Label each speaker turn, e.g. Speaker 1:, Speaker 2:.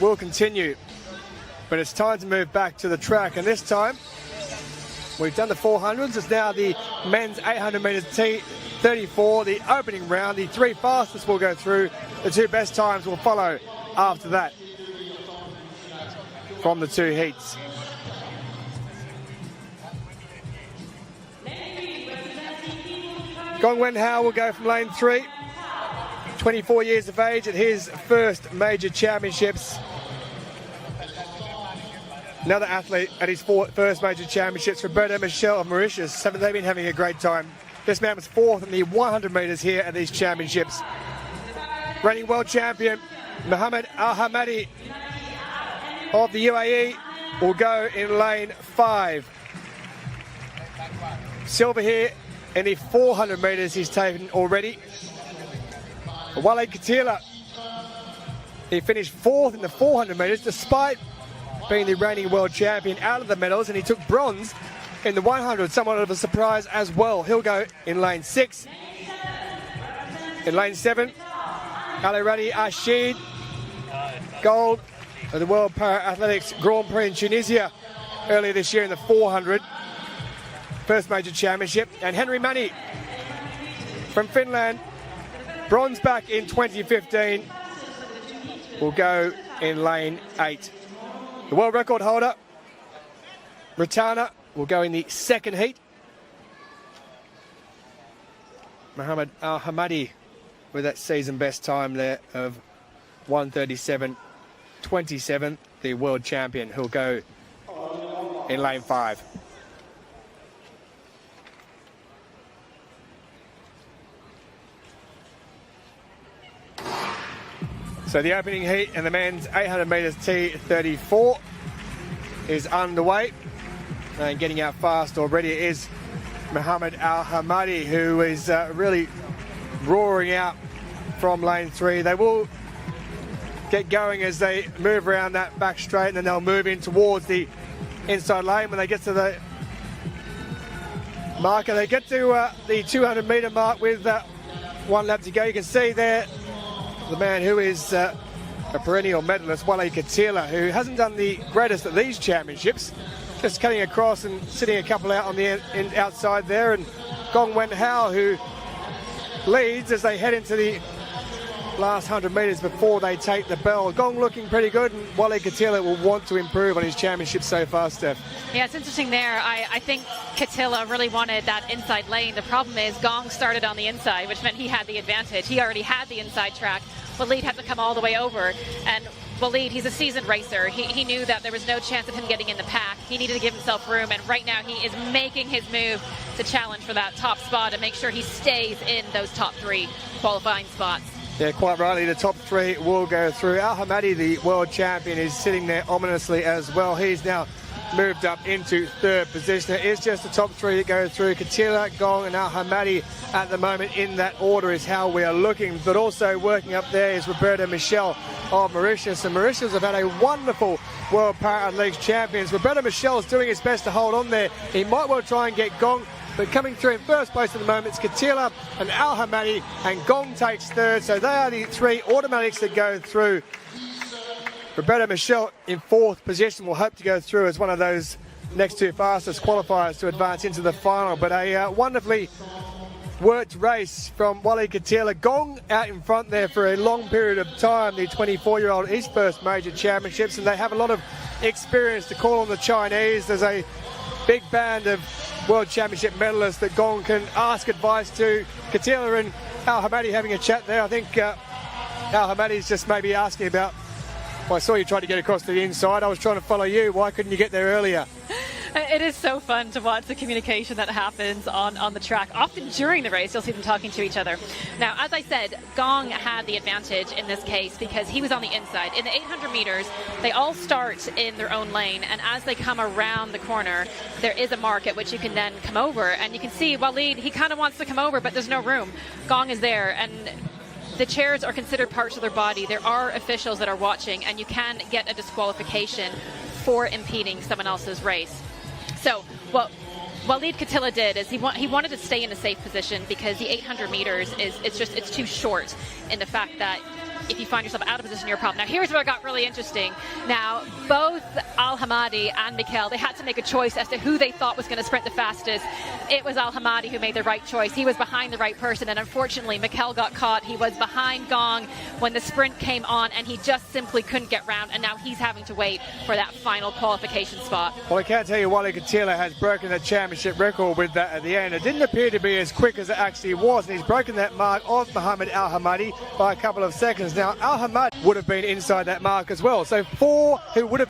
Speaker 1: will continue. But it's time to move back to the track, and this time we've done the 400s. It's now the men's 800 metres T34, the opening round. The three fastest will go through. The two best times will follow after that from the two heats. Gong Wenhao will go from lane 3. 24 years of age at his first major championships. Another athlete at his first major championships, Roberto Michel of Mauritius. Haven't they been having a great time? This man was fourth in the 100 metres here at these championships. Reigning world champion Mohammed Al Hamadi of the UAE will go in lane 5. Silver here in the 400 metres he's taken already. Wale Katila, he finished fourth in the 400 metres despite being the reigning world champion out of the medals, and he took bronze in the 100, somewhat of a surprise as well. He'll go in lane 6. In lane 7, Ali Arshid, gold at the World Para-Athletics Grand Prix in Tunisia earlier this year in the 400, first major championship. And Henry Mani from Finland, bronze back in 2015, will go in lane 8. The world record holder, Ratana, will go in the second heat. Mohammed Al Hamadi with that season best time there of 1:37.27, the world champion, who'll go in lane 5. So the opening heat in the men's 800 metres T34 is underway. And getting out fast already is Mohammed Al Hamadi, who is really roaring out from lane 3. They will get going as they move around that back straight, and then they'll move in towards the inside lane. When they get to the marker, they get to the 200 metre mark with 1 lap to go. You can see there the man who is a perennial medalist, Wale Katila, who hasn't done the greatest at these championships, just cutting across and sitting a couple out on the outside there. And Gong Wenhao, who leads as they head into the last 100 metres before they take the bell. Gong looking pretty good, and Wale Katila will want to improve on his championship so far, Steph.
Speaker 2: Yeah, it's interesting there. I think Katila really wanted that inside lane. The problem is Gong started on the inside, which meant he had the advantage. He already had the inside track. Waleed had to come all the way over, and Waleed, he's a seasoned racer. He knew that there was no chance of him getting in the pack. He needed to give himself room, and right now he is making his move to challenge for that top spot and make sure he stays in those top 3 qualifying spots.
Speaker 1: Yeah, quite rightly, the top 3 will go through. Al Hamadi, the world champion, is sitting there ominously as well. He's now moved up into 3rd position. It is just the top 3 that go through. Katila, Gong and Al Hamadi at the moment in that order is how we are looking. But also working up there is Roberto Michel of Mauritius. And Mauritius have had a wonderful World Para-Athletics champions. Roberto Michel is doing his best to hold on there. He might well try and get Gong, but coming through in first place at the moment is Katila and Al Hamadi, and Gong takes 3rd. So they are the 3 automatics that go through. Roberto Michel in 4th position will hope to go through as one of those next 2 fastest qualifiers to advance into the final. But a wonderfully worked race from Wale Katila. Gong out in front there for a long period of time, the 24-year-old, his first major championships, and they have a lot of experience to call on the Chinese. There's a big band of World Championship medalists that Gong can ask advice to. Katila and Al Hamadi having a chat there. I think Al Hamadi's just maybe asking about, well, I saw you try to get across to the inside. I was trying to follow you. Why couldn't you get there earlier?
Speaker 2: It is so fun to watch the communication that happens on the track. Often during the race, you'll see them talking to each other. Now, as I said, Gong had the advantage in this case because he was on the inside. In the 800 meters, they all start in their own lane, and as they come around the corner, there is a mark at which you can then come over, and you can see Waleed, he kind of wants to come over, but there's no room. Gong is there, and the chairs are considered parts of their body. There are officials that are watching, and you can get a disqualification for impeding someone else's race. So what Waleed Katila did is he wanted to stay in a safe position because the 800 meters it's too short in the fact that if you find yourself out of position, you're a problem. Now, here's where it got really interesting. Now, both Al Hamadi and Mikel, they had to make a choice as to who they thought was going to sprint the fastest. It was Al Hamadi who made the right choice. He was behind the right person, and unfortunately, Mikel got caught. He was behind Gong when the sprint came on, and he just simply couldn't get round, and now he's having to wait for that final qualification spot.
Speaker 1: Well, I can't tell you, Wally Katila has broken the championship record with that at the end. It didn't appear to be as quick as it actually was, and he's broken that mark of Mohammed Al Hamadi by a couple of seconds. Now, Al Hamadi would have been inside that mark as well. So 4 who would have